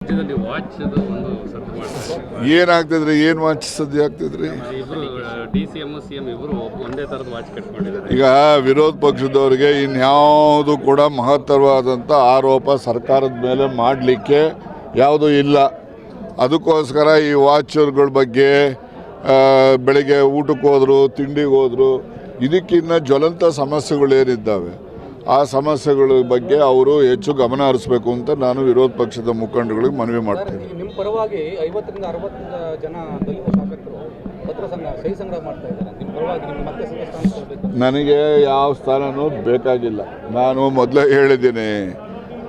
ರಾಜ್ಯದಲ್ಲಿ ವಾಚ್ ಒಂದು ಸದ್ದು ಮಾಡ್ತಾರೆ. ಏನಾಗ್ತಿದ್ರಿ? ಏನು ವಾಚ್ ಸದ್ಯ ಆಗ್ತಿದ್ರಿ? ಇಬ್ಬರು DCM CM ಇಬ್ಬರು ಒಂದೇ ಥರದ ವಾಚ್ ಕಟ್ಕೊಂಡಿದ್ದಾರೆ. ಈಗ ವಿರೋಧ ಪಕ್ಷದವರಿಗೆ ಇನ್ಯಾವುದು ಕೂಡ ಮಹತ್ತರವಾದಂಥ ಆರೋಪ ಸರ್ಕಾರದ ಮೇಲೆ ಮಾಡಲಿಕ್ಕೆ ಯಾವುದೂ ಇಲ್ಲ. ಅದಕ್ಕೋಸ್ಕರ ಈ ವಾಚ್ಗಳ ಬಗ್ಗೆ ಬೆಳಗ್ಗೆ ಊಟಕ್ಕೆ ಹೋದರು, ತಿಂಡಿಗೆ ಹೋದರು, ಇದಕ್ಕಿನ್ನ ಜ್ವಲಂತ ಸಮಸ್ಯೆಗಳೇನಿದ್ದಾವೆ ಆ ಸಮಸ್ಯೆಗಳ ಬಗ್ಗೆ ಅವರು ಹೆಚ್ಚು ಗಮನ ಹರಿಸಬೇಕು ಅಂತ ನಾನು ವಿರೋಧ ಪಕ್ಷದ ಮುಖಂಡಗಳಿಗೆ ಮನವಿ ಮಾಡ್ತೀನಿ. ನಿಮ್ಮ ಪರವಾಗಿ 50ರಿಂದ 60 ಜನ ದಲಿತ ಶಾಸಕರು ಪತ್ರ ಸಹಿ ಸಂಗ್ರಹ ಮಾಡ್ತಾ ಇದ್ದಾರೆ. ನಿಮ್ಮ ಪರವಾಗಿ ನಿಮ್ಗೆ ಮತ್ತೆ ಸ್ಥಾನ ಕೊಡಬೇಕು. ನನಗೆ ಯಾವ ಸ್ಥಾನನೂ ಬೇಕಾಗಿಲ್ಲ. ನಾನು ಮೊದಲೇ ಹೇಳಿದ್ದೀನಿ,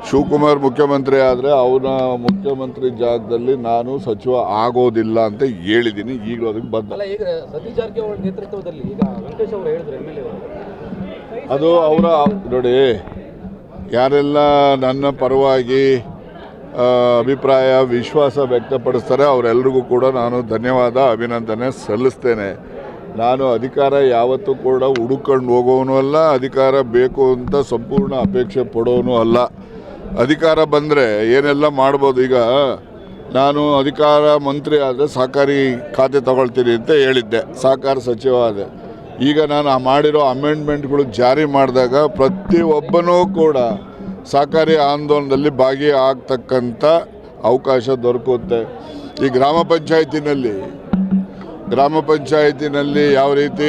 ಶಿವಕುಮಾರ್ ಮುಖ್ಯಮಂತ್ರಿ ಆದರೆ ಅವನ ಮುಖ್ಯಮಂತ್ರಿ ಜಾಗದಲ್ಲಿ ನಾನು ಸಚಿವ ಆಗೋದಿಲ್ಲ ಅಂತ ಹೇಳಿದ್ದೀನಿ. ಈಗಲೂ ಅದಕ್ಕೆ ಬಂದ. ಅಲ್ಲ, ಈಗ ಸತೀಶ್ ಜಾರಕಿಹೊಳಿ ನೇತೃತ್ವದಲ್ಲಿ ಈಗ ವೆಂಕಟೇಶ್ ಅವರು ಹೇಳಿದ್ರು MLA ಅದು ಅವರ ನೋಡಿ, ಯಾರೆಲ್ಲ ನನ್ನ ಪರವಾಗಿ ಅಭಿಪ್ರಾಯ ವಿಶ್ವಾಸ ವ್ಯಕ್ತಪಡಿಸ್ತಾರೆ ಅವರೆಲ್ಲರಿಗೂ ಕೂಡ ನಾನು ಧನ್ಯವಾದ ಅಭಿನಂದನೆ ಸಲ್ಲಿಸ್ತೇನೆ. ನಾನು ಅಧಿಕಾರ ಯಾವತ್ತೂ ಕೂಡ ಹುಡುಕೊಂಡು ಹೋಗೋನು ಅಲ್ಲ, ಅಧಿಕಾರ ಬೇಕು ಅಂತ ಸಂಪೂರ್ಣ ಅಪೇಕ್ಷೆ ಪಡೋನು ಅಲ್ಲ. ಅಧಿಕಾರ ಬಂದರೆ ಏನೆಲ್ಲ ಮಾಡ್ಬೋದು. ಈಗ ನಾನು ಅಧಿಕಾರ ಮಂತ್ರಿ ಆದರೆ ಸಹಕಾರಿ ಖಾತೆ ತಗೊಳ್ತೀನಿ ಅಂತ ಹೇಳಿದ್ದೆ, ಸಹಕಾರ ಸಚಿವ ಆದೆ. ಈಗ ನಾನು ಮಾಡಿರೋ ಅಮೆಂಡ್ಮೆಂಟ್ಗಳು ಜಾರಿ ಮಾಡಿದಾಗ ಪ್ರತಿಯೊಬ್ಬನೂ ಕೂಡ ಸಹಕಾರಿ ಆಂದೋಲನದಲ್ಲಿ ಭಾಗಿಯಾಗ್ತಕ್ಕಂಥ ಅವಕಾಶ ದೊರಕುತ್ತೆ. ಈ ಗ್ರಾಮ ಪಂಚಾಯಿತಿನಲ್ಲಿ ಯಾವ ರೀತಿ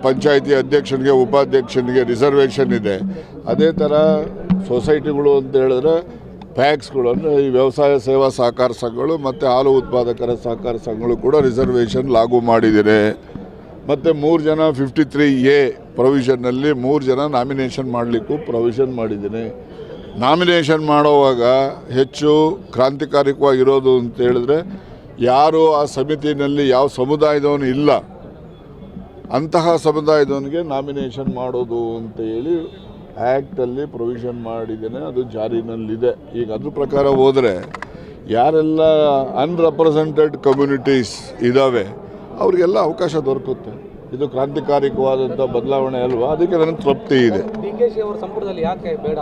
ಪಂಚಾಯಿತಿ ಅಧ್ಯಕ್ಷನಿಗೆ ಉಪಾಧ್ಯಕ್ಷನಿಗೆ ರಿಸರ್ವೇಷನ್ ಇದೆ, ಅದೇ ಥರ ಸೊಸೈಟಿಗಳು ಅಂತ ಹೇಳಿದ್ರೆ ಪ್ಯಾಕ್ಸ್ಗಳು ಅಂದರೆ ಈ ವ್ಯವಸಾಯ ಸೇವಾ ಸಹಕಾರ ಸಂಘಗಳು ಮತ್ತು ಹಾಲು ಉತ್ಪಾದಕರ ಸಹಕಾರ ಸಂಘಗಳು ಕೂಡ ರಿಸರ್ವೇಷನ್ ಲಾಗು ಮಾಡಿದ್ದಾರೆ. ಮತ್ತು 3 ಜನ 53A ಪ್ರೊವಿಷನ್ನಲ್ಲಿ 3 ಜನ ನಾಮಿನೇಷನ್ ಮಾಡಲಿಕ್ಕೂ ಪ್ರೊವಿಷನ್ ಮಾಡಿದ್ದೀನಿ. ನಾಮಿನೇಷನ್ ಮಾಡೋವಾಗ ಹೆಚ್ಚು ಕ್ರಾಂತಿಕಾರಿಕವಾಗಿರೋದು ಅಂತ ಹೇಳಿದ್ರೆ, ಯಾರು ಆ ಸಮಿತಿಯಲ್ಲಿ ಯಾವ ಸಮುದಾಯದವನು ಇಲ್ಲ ಅಂತಹ ಸಮುದಾಯದವನಿಗೆ ನಾಮಿನೇಷನ್ ಮಾಡೋದು ಅಂತ ಹೇಳಿ ಆ್ಯಕ್ಟಲ್ಲಿ ಪ್ರೊವಿಷನ್ ಮಾಡಿದ್ದೇನೆ. ಅದು ಜಾರಿನಲ್ಲಿದೆ. ಈಗ ಅದ್ರ ಪ್ರಕಾರ ಹೋದರೆ ಯಾರೆಲ್ಲ ಅನ್ರೆಪ್ರೆಸೆಂಟೆಡ್ ಕಮ್ಯುನಿಟೀಸ್ ಇದ್ದಾವೆ ಅವರಿಗೆಲ್ಲ ಅವಕಾಶ ದೊರಕುತ್ತೆ. ಇದು ಕ್ರಾಂತಿಕಾರಿಕವಾದಂಥ ಬದಲಾವಣೆ ಅಲ್ವಾ? ಅದಕ್ಕೆ ನನಗೆ ತೃಪ್ತಿ ಇದೆ. DKC ಅವರ ಸಂಪುಟದಲ್ಲಿ ಯಾಕೆ ಬೇಡ?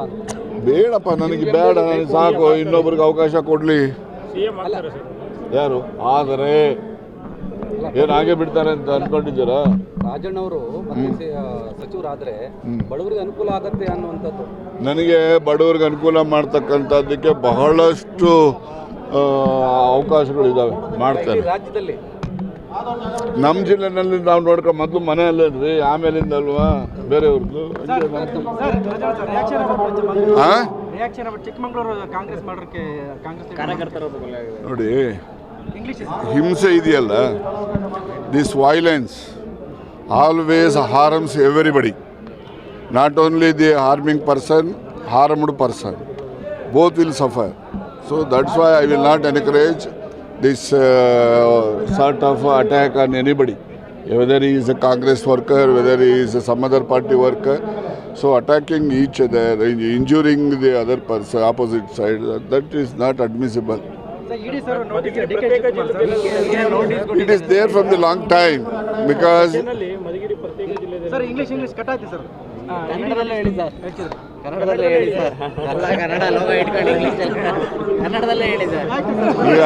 ಬೇಡಪ್ಪ, ನನಗೆ ಬೇಡ, ನನಗೆ ಸಾಕು. ಇನ್ನೊಬ್ರಿಗೆ ಅವಕಾಶ ಕೊಡಲಿ. ಯಾರು ಆದರೆ ಏನು ಹಾಗೆ ಬಿಡ್ತಾರೆ ಅಂತ ಅನ್ಕೊಂಡಿದ್ದೀರಾ? ರಾಜಣ್ಣವರು ಸಚಿವರಾದರೆ ಬಡವರಿಗೆ ಅನುಕೂಲ ಆಗತ್ತೆ ಅನ್ನುವಂಥದ್ದು. ನನಗೆ ಬಡವರಿಗೆ ಅನುಕೂಲ ಮಾಡ್ತಕ್ಕಂಥದ್ದಕ್ಕೆ ಬಹಳಷ್ಟು ಅವಕಾಶಗಳಿದ್ದಾವೆ, ಮಾಡ್ತಾರೆ. ರಾಜ್ಯದಲ್ಲಿ ನಮ್ಮ ಜಿಲ್ಲೆನಲ್ಲಿ ನಾವು ನೋಡ್ಕೊಂಡು ಮೊದಲು ಮನೆಯಲ್ಲೇನ್ರಿ, ಆಮೇಲಿಂದ ಅಲ್ವಾ ಬೇರೆಯವ್ರದ್ದು. ನೋಡಿ, ಹಿಂಸೆ ಇದೆಯಲ್ಲ, this violence always harms everybody, not only the harming person, harmed person, both will suffer. So that's why I will not encourage this sort of attack on anybody, whether he is a Congress worker, whether he is some other party worker. So attacking each other, injuring the other person, opposite side, that is not admissible. It is there from the long time because sir English cut ಆಯ್ತು sir. ಕನ್ನಡದಲ್ಲೇ ಹೇಳಿ sir. ಕನ್ನಡದಲ್ಲೇ ಹೇಳಿ sir. Kannada logo ಇಟ್ಕೊಂಡು ಕನ್ನಡದಲ್ಲೇ ಹೇಳಿ sir. ಈಗ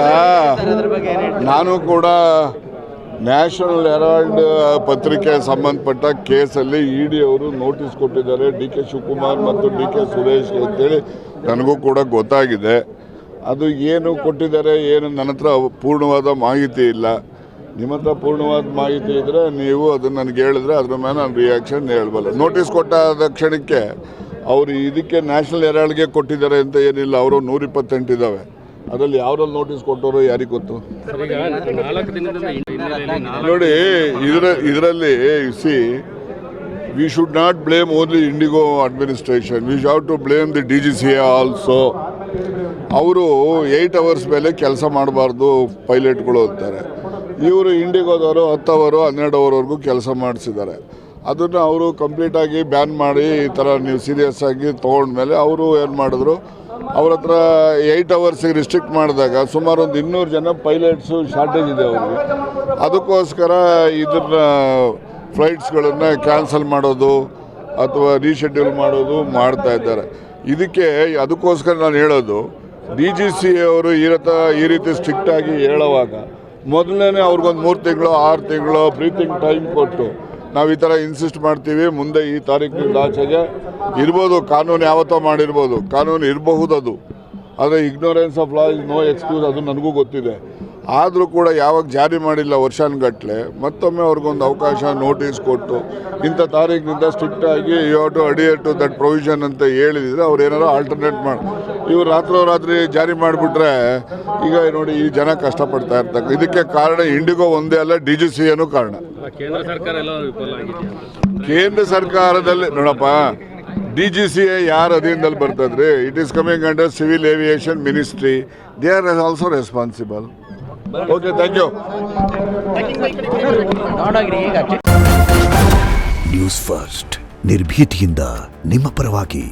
ನಾನು ಕೂಡ ನ್ಯಾಷನಲ್ ಹೆರಾಲ್ಡ್ ಪತ್ರಿಕೆ ಸಂಬಂಧಪಟ್ಟ ಕೇಸಲ್ಲಿ ED ಅವರು ನೋಟಿಸ್ ಕೊಟ್ಟಿದ್ದಾರೆ DK ಶಿವಕುಮಾರ್ ಮತ್ತು DK ಸುರೇಶ್ ಅಂತೇಳಿ ನನಗೂ ಕೂಡ ಗೊತ್ತಾಗಿದೆ. ಅದು ಏನು ಕೊಟ್ಟಿದ್ದಾರೆ ಏನು ನನ್ನ ಹತ್ರ ಪೂರ್ಣವಾದ ಮಾಹಿತಿ ಇಲ್ಲ. ನಿಮ್ಮ ಹತ್ರ ಪೂರ್ಣವಾದ ಮಾಹಿತಿ ಇದ್ದರೆ ನೀವು ಅದನ್ನು ನನಗೆ ಹೇಳಿದ್ರೆ ಅದ್ರ ಮೇಲೆ ನಾನು ರಿಯಾಕ್ಷನ್ ಹೇಳ್ಬಲ್ಲ. ನೋಟಿಸ್ ಕೊಟ್ಟಾದ ಕ್ಷಣಕ್ಕೆ ಅವರು ಇದಕ್ಕೆ ನ್ಯಾಷನಲ್ ಹೆರಾಲ್ಡ್ಗೆ ಕೊಟ್ಟಿದ್ದಾರೆ ಅಂತ ಏನಿಲ್ಲ, ಅವರು 128 ಇದ್ದಾವೆ. ಅದರಲ್ಲಿ ಯಾವ್ದ್ರಲ್ಲಿ ನೋಟಿಸ್ ಕೊಟ್ಟವರು ಯಾರಿಗೆ ಗೊತ್ತು? ನೋಡಿ, ಇದರಲ್ಲಿ see we should not blame only IndiGo administration, we have to blame the DGCA also. ಅವರು 8 ಅವರ್ಸ್ ಮೇಲೆ ಕೆಲಸ ಮಾಡಬಾರ್ದು ಪೈಲಟ್ಗಳು ಅಂತಾರೆ. ಇವರು ಇಂಡಿಗೋದವರು 10 ಅವರು 12 ಅವರ್ವರೆಗೂ ಕೆಲಸ ಮಾಡಿಸಿದ್ದಾರೆ. ಅದನ್ನು ಅವರು ಕಂಪ್ಲೀಟಾಗಿ ಬ್ಯಾನ್ ಮಾಡಿ ಈ ಥರ ನೀವು ಸೀರಿಯಸ್ ಆಗಿ ತೊಗೊಂಡ್ಮೇಲೆ ಅವರು ಏನು ಮಾಡಿದ್ರು, ಅವ್ರ ಹತ್ರ 8 ಅವರ್ಸಿಗೆ ರಿಸ್ಟ್ರಿಕ್ಟ್ ಮಾಡಿದಾಗ ಸುಮಾರು ಒಂದು 200 ಜನ ಪೈಲಟ್ಸು ಶಾರ್ಟೇಜ್ ಇದೆ ಅವ್ರಿಗೆ. ಅದಕ್ಕೋಸ್ಕರ ಇದನ್ನ ಫ್ಲೈಟ್ಸ್ಗಳನ್ನು ಕ್ಯಾನ್ಸಲ್ ಮಾಡೋದು ಅಥವಾ ರೀಶೆಡ್ಯೂಲ್ ಮಾಡೋದು ಮಾಡ್ತಾ ಇದ್ದಾರೆ. ಅದಕ್ಕೋಸ್ಕರ ನಾನು ಹೇಳೋದು, DGCA ಅವರು ಈ ರೀತಿ ಸ್ಟ್ರಿಕ್ಟಾಗಿ ಹೇಳುವಾಗ ಮೊದಲನೇ ಅವ್ರಿಗೊಂದು 3 ತಿಂಗಳು 6 ತಿಂಗಳು ಬ್ರೀತಿಂಗ್ ಟೈಮ್ ಕೊಟ್ಟು ನಾವು ಈ ಥರ ಇನ್ಸಿಸ್ಟ್ ಮಾಡ್ತೀವಿ, ಮುಂದೆ ಈ ತಾರೀಕಿನಿಂದ ಆಚೆಗೆ ಇರ್ಬೋದು, ಕಾನೂನು ಯಾವತ್ತೋ ಮಾಡಿರ್ಬೋದು, ಕಾನೂನು ಇರಬಹುದು ಅದು, ಆದರೆ ignorance of law is no excuse, ಅದು ನನಗೂ ಗೊತ್ತಿದೆ. ಆದರೂ ಕೂಡ ಯಾವಾಗ ಜಾರಿ ಮಾಡಿಲ್ಲ ವರ್ಷಾನುಗಟ್ಟಲೆ, ಮತ್ತೊಮ್ಮೆ ಅವ್ರಿಗೊಂದು ಅವಕಾಶ ನೋಟಿಸ್ ಕೊಟ್ಟು ಇಂಥ ತಾರೀಕಿನಿಂದ ಸ್ಟ್ರಿಕ್ಟಾಗಿ you have to adhere to that provision ಅಂತ ಹೇಳಿದರೆ ಅವ್ರು ಏನಾರು ಆಲ್ಟರ್ನೇಟ್ ಮಾಡಿ ಇವ್ರು ರಾತ್ರೋರಾತ್ರಿ ಜಾರಿ ಮಾಡಿಬಿಟ್ರೆ ಈಗ ನೋಡಿ ಈ ಜನ ಕಷ್ಟಪಡ್ತಾ ಇರ್ತಕ್ಕ. ಇದಕ್ಕೆ ಕಾರಣ ಇಂಡಿಗೋ ಒಂದೇ ಅಲ್ಲ, DGCAನೂ ಕಾರಣ. ಕೇಂದ್ರ ಸರ್ಕಾರ ಎಲ್ಲ ವಿಫಲ ಆಗಿದೆ. ಕೇಂದ್ರ ಸರ್ಕಾರದಲ್ಲಿ ನೋಡಪ್ಪ, DGCA ಯಾರ ಅಧೀನದಲ್ಲಿ ಬರ್ತದ್ರಿ? It is coming under civil aviation ministry. They are also responsible. Okay, thank you. ನೋಡೋಗ್ರಿ ಈಗ ನ್ಯೂಸ್ ಫಸ್ಟ್ ನಿರ್ಭೀತಿಯಿಂದ ನಿಮ್ಮ ಪರವಾಗಿ.